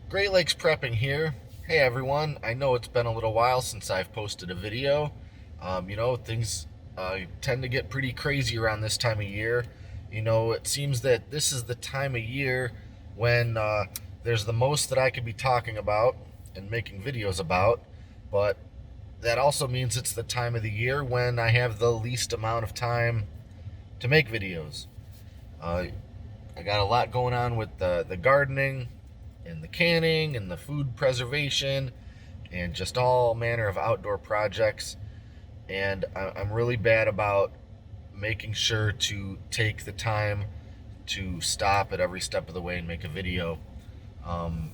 Great Lakes Prepping here. Hey everyone, I know it's been a little while since I've posted a video. Things tend to get pretty crazy around this time of year. It seems that this is the time of year when there's the most that I could be talking about and making videos about, but that also means it's the time of the year when I have the least amount of time to make videos. Uh, I got a lot going on with the gardening and the canning and the food preservation and just all manner of outdoor projects. And I'm really bad about making sure to take the time to stop at every step of the way and make a video. Um,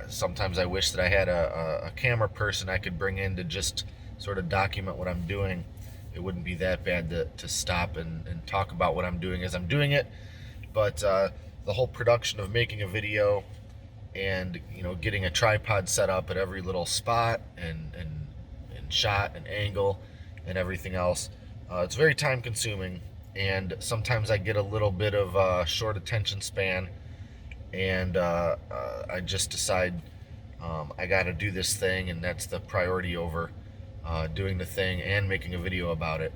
Sometimes I wish that I had a camera person I could bring in to just sort of document what I'm doing. It wouldn't be that bad to stop and talk about what I'm doing as I'm doing it. But the whole production of making a video and getting a tripod set up at every little spot and shot and angle and everything else, it's very time consuming, and sometimes I get a little bit of a short attention span, and I just decide I got to do this thing, and that's the priority over doing the thing and making a video about it.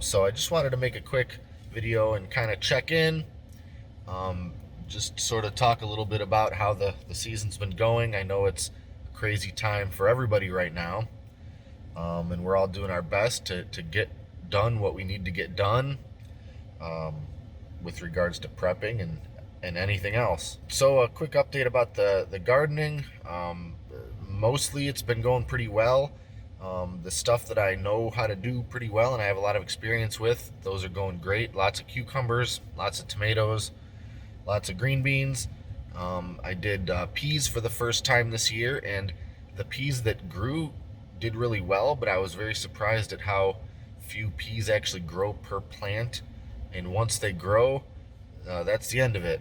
So I just wanted to make a quick video and kind of check in, um, just sort of talk a little bit about how the season's been going. I know it's a crazy time for everybody right now, and we're all doing our best to get done what we need to get done, um, with regards to prepping and anything else. So a quick update about the gardening. Mostly it's been going pretty well. The stuff that I know how to do pretty well and I have a lot of experience with, those are going great. Lots of cucumbers, lots of tomatoes, lots of green beans. I did peas for the first time this year, and the peas that grew did really well, but I was very surprised at how few peas actually grow per plant. And once they grow, that's the end of it.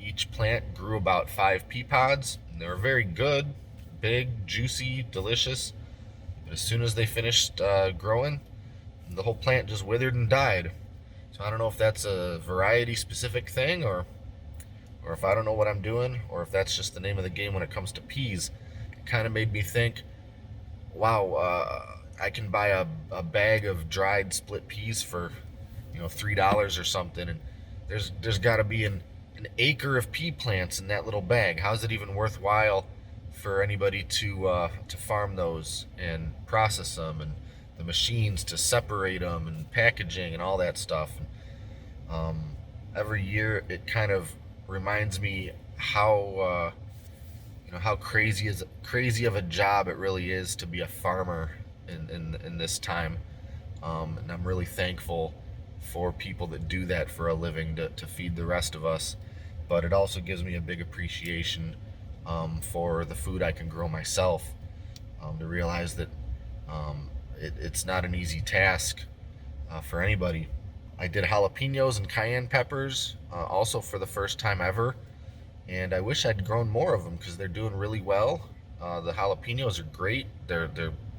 Each plant grew about 5 pea pods, and they were very good, big, juicy, delicious. But as soon as they finished growing, the whole plant just withered and died. So I don't know if that's a variety specific thing, or if I don't know what I'm doing, or if that's just the name of the game when it comes to peas. It kind of made me think, wow, I can buy a bag of dried split peas for $3 or something, and there's got to be an acre of pea plants in that little bag. How's it even worthwhile for anybody to farm those and process them, and the machines to separate them and packaging and all that stuff? Every year it kind of reminds me how crazy of a job it really is to be a farmer in this time, and I'm really thankful for people that do that for a living to feed the rest of us. But it also gives me a big appreciation for the food I can grow myself, to realize that it's not an easy task for anybody. I did jalapenos and cayenne peppers also for the first time ever, and I wish I'd grown more of them because they're doing really well. The jalapenos are great; they're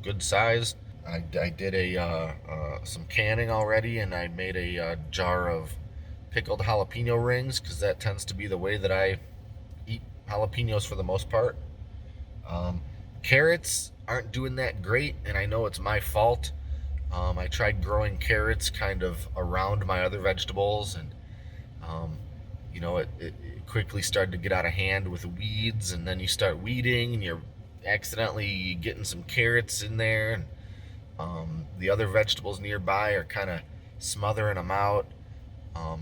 good size. I did some canning already, and I made a jar of pickled jalapeno rings because that tends to be the way that I eat jalapenos for the most part. Carrots aren't doing that great, and I know it's my fault. I tried growing carrots kind of around my other vegetables, and um, it quickly started to get out of hand with weeds, and then you start weeding, and you're accidentally getting some carrots in there, and the other vegetables nearby are kind of smothering them out.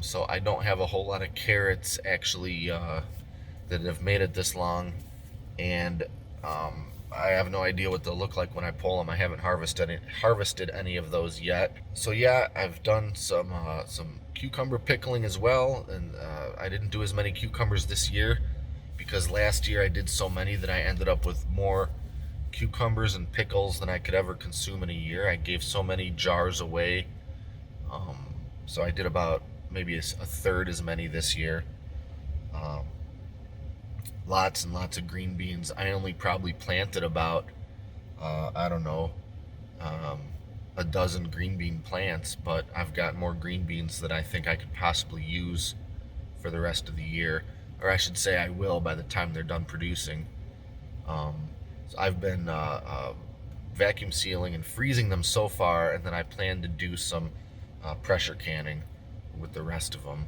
So I don't have a whole lot of carrots actually that have made it this long, and I have no idea what they'll look like when I pull them. I haven't harvested any of those yet. So yeah, I've done some cucumber pickling as well, and I didn't do as many cucumbers this year because last year I did so many that I ended up with more cucumbers and pickles than I could ever consume in a year. I gave so many jars away, so I did about maybe a third as many this year. Um, Lots and lots of green beans. I only probably planted about I don't know, um, a dozen green bean plants, but I've got more green beans that I think I could possibly use for the rest of the year. or I should say I will by the time they're done producing. So I've been vacuum sealing and freezing them so far, and then I plan to do some pressure canning with the rest of them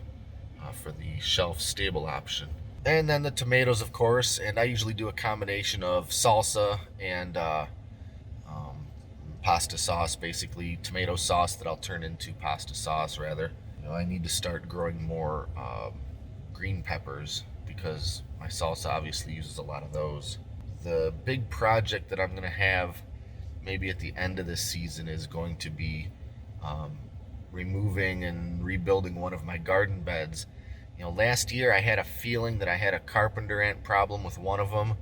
for the shelf stable option. And then the tomatoes, of course, and I usually do a combination of salsa and um, pasta sauce, basically tomato sauce that I'll turn into pasta sauce rather. I need to start growing more green peppers because my salsa obviously uses a lot of those. The big project that I'm going to have maybe at the end of this season is going to be um, removing and rebuilding one of my garden beds. Last year I had a feeling that I had a carpenter ant problem with one of them,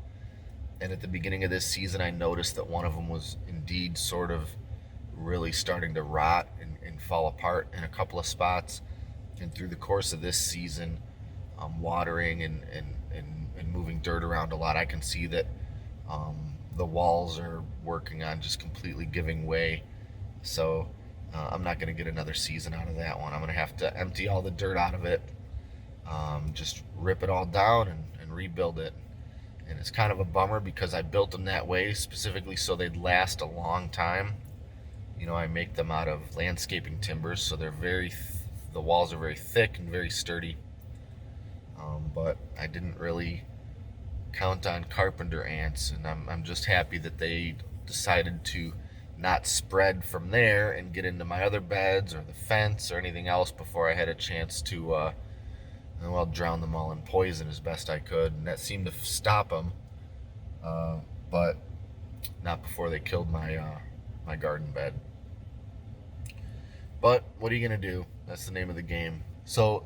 and at the beginning of this season I noticed that one of them was indeed sort of really starting to rot and fall apart in a couple of spots. And through the course of this season, watering and moving dirt around a lot, I can see that the walls are working on just completely giving way. So I'm not going to get another season out of that one. I'm going to have to empty all the dirt out of it, just rip it all down and rebuild it. And it's kind of a bummer because I built them that way specifically so they'd last a long time. I make them out of landscaping timbers, so they're the walls are very thick and very sturdy. But I didn't really count on carpenter ants, and I'm just happy that they decided to not spread from there and get into my other beds or the fence or anything else before I had a chance to drown them all in poison as best I could, and that seemed to stop them, but not before they killed my garden bed. But what are you gonna do? That's the name of the game. So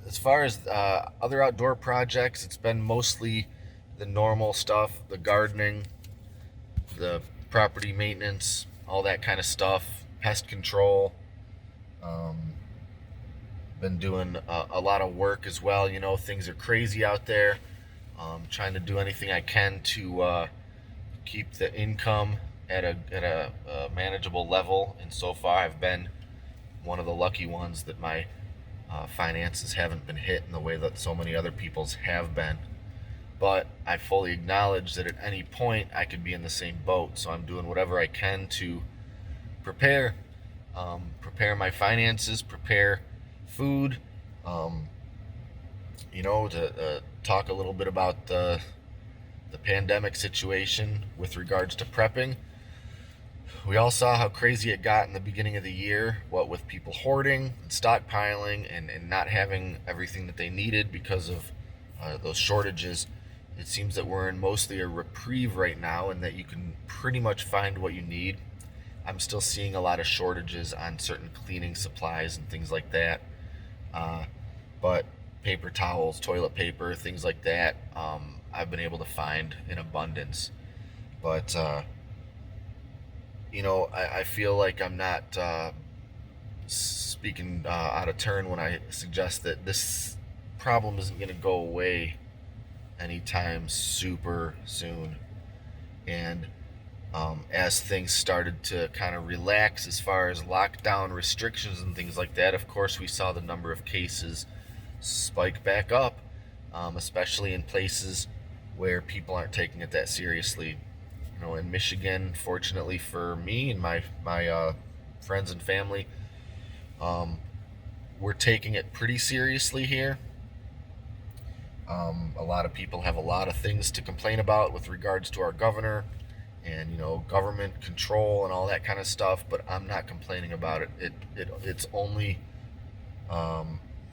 as far as other outdoor projects, it's been mostly the normal stuff, the gardening, the property maintenance, all that kind of stuff, pest control. Been doing a lot of work as well. Things are crazy out there. Trying to do anything I can to keep the income at a manageable level. And so far, I've been one of the lucky ones that my finances haven't been hit in the way that so many other people's have been. But I fully acknowledge that at any point I could be in the same boat. So I'm doing whatever I can to prepare my finances, prepare food, to talk a little bit about the pandemic situation with regards to prepping. We all saw how crazy it got in the beginning of the year, what with people hoarding and stockpiling and not having everything that they needed because of those shortages. It seems that we're in mostly a reprieve right now and that you can pretty much find what you need. I'm still seeing a lot of shortages on certain cleaning supplies and things like that. But paper towels, toilet paper, things like that, I've been able to find in abundance. But I feel like I'm not speaking out of turn when I suggest that this problem isn't going to go away anytime super soon. And as things started to kind of relax as far as lockdown restrictions and things like that, of course, we saw the number of cases spike back up, especially in places where people aren't taking it that seriously. In Michigan, fortunately for me and my friends and family, we're taking it pretty seriously here. A lot of people have a lot of things to complain about with regards to our governor and government control and all that kind of stuff, but I'm not complaining about it. It's only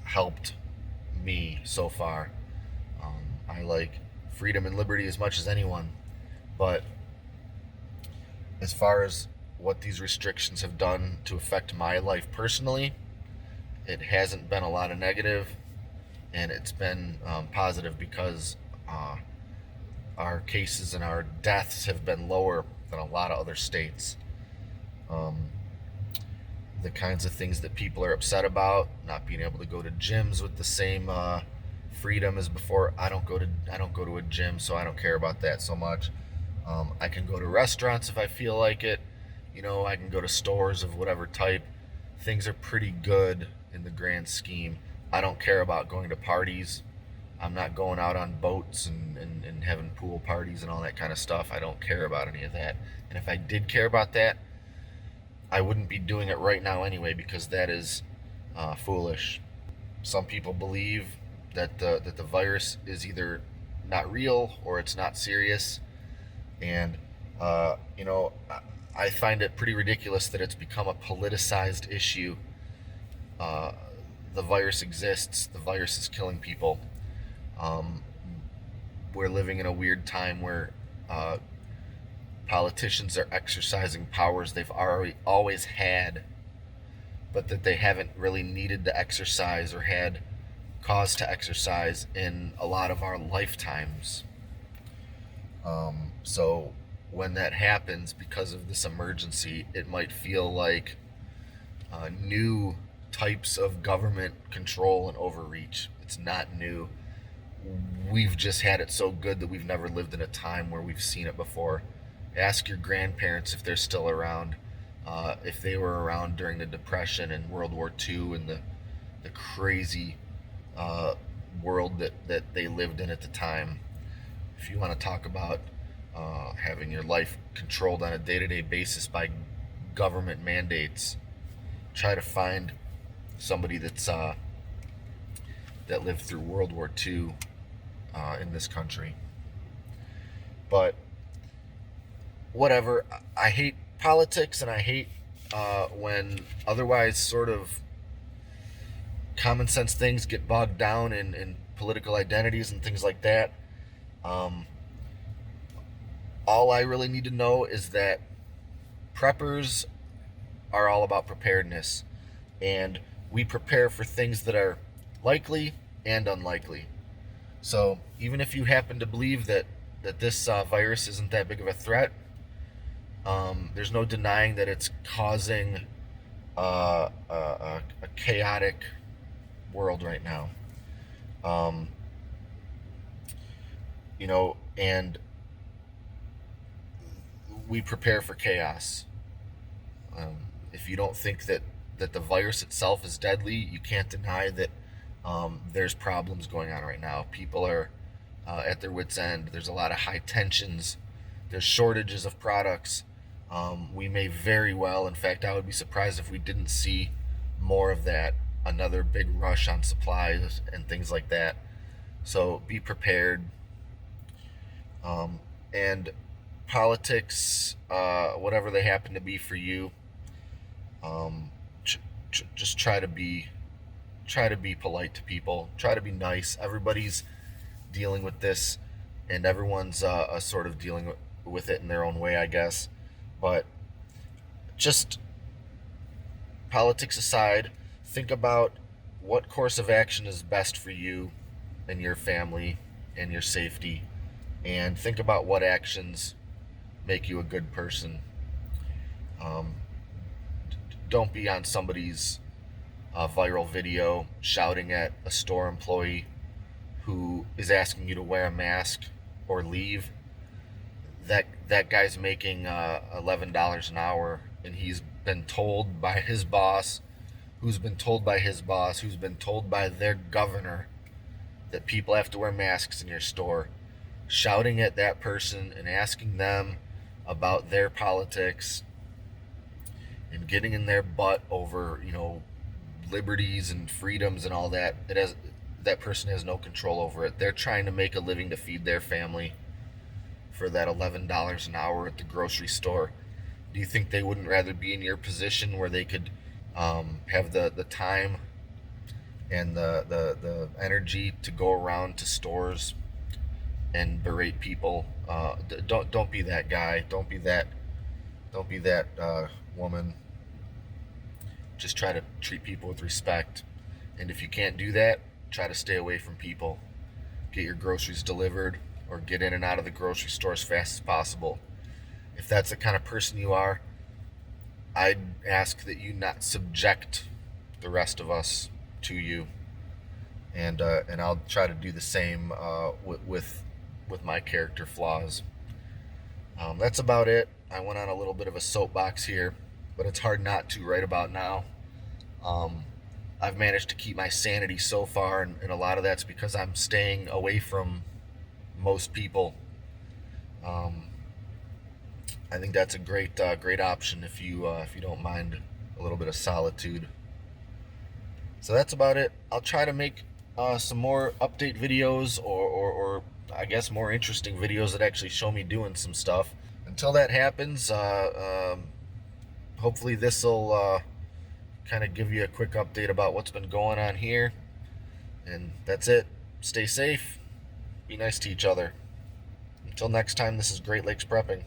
helped me so far. I like freedom and liberty as much as anyone, but as far as what these restrictions have done to affect my life personally, it hasn't been a lot of negative, and it's been positive because our cases and our deaths have been lower than a lot of other states. The kinds of things that people are upset about, not being able to go to gyms with the same freedom as before. I don't go to a gym, so I don't care about that so much. I can go to restaurants if I feel like it. I can go to stores of whatever type. Things are pretty good in the grand scheme. I don't care about going to parties. I'm not going out on boats and having pool parties and all that kind of stuff. I don't care about any of that. And if I did care about that, I wouldn't be doing it right now anyway, because that is foolish. Some people believe that the virus is either not real or it's not serious, and you know, I find it pretty ridiculous that it's become a politicized issue. Uh, the virus exists. The virus is killing people. Um, we're living in a weird time where politicians are exercising powers they've already always had, but that they haven't really needed to exercise or had cause to exercise in a lot of our lifetimes. So when that happens because of this emergency, it might feel like new types of government control and overreach. It's not new. We've just had it so good that we've never lived in a time where we've seen it before. Ask your grandparents if they're still around, if they were around during the Depression and World War II and the crazy world that they lived in at the time. If you want to talk about having your life controlled on a day-to-day basis by government mandates, try to find somebody that lived through World War II in this country. But whatever. I hate politics, and I hate when otherwise sort of common sense things get bogged down in political identities and things like that. All I really need to know is that preppers are all about preparedness, and we prepare for things that are likely and unlikely. So even if you happen to believe that this virus isn't that big of a threat, there's no denying that it's causing a chaotic world right now. You know, and we prepare for chaos. If you don't think that the virus itself is deadly, you can't deny that there's problems going on right now. People are at their wits' end. There's a lot of high tensions. There's shortages of products. We may very well, in fact, I would be surprised if we didn't see more of that, another big rush on supplies and things like that. So be prepared. And politics, whatever they happen to be for you, just try to be polite to people. Try to be nice. Everybody's dealing with this, and everyone's sort of dealing with it in their own way, I guess. But just politics aside, think about what course of action is best for you and your family and your safety, and think about what actions make you a good person. Don't be on somebody's viral video shouting at a store employee who is asking you to wear a mask or leave. That guy's making $11 an hour, and he's been told by his boss, who's been told by his boss, who's been told by their governor that people have to wear masks in your store. Shouting at that person and asking them about their politics and getting in their butt over, liberties and freedoms and all that. That person has no control over it. They're trying to make a living to feed their family for that $11 an hour at the grocery store. Do you think they wouldn't rather be in your position where they could have the time and the energy to go around to stores and berate people? Don't be that guy. Don't be that woman. Just try to treat people with respect. And if you can't do that, try to stay away from people. Get your groceries delivered, or get in and out of the grocery store as fast as possible. If that's the kind of person you are, I'd ask that you not subject the rest of us to you. And I'll try to do the same with my character flaws. That's about it. I went on a little bit of a soapbox here, but it's hard not to right about now. I've managed to keep my sanity so far, and a lot of that's because I'm staying away from most people. Um, I think that's a great option if you don't mind a little bit of solitude. So that's about it. I'll try to make some more update videos, or I guess more interesting videos that actually show me doing some stuff. Until that happens, hopefully this will kind of give you a quick update about what's been going on here. And that's it. Stay safe. Be nice to each other. Until next time, this is Great Lakes Prepping.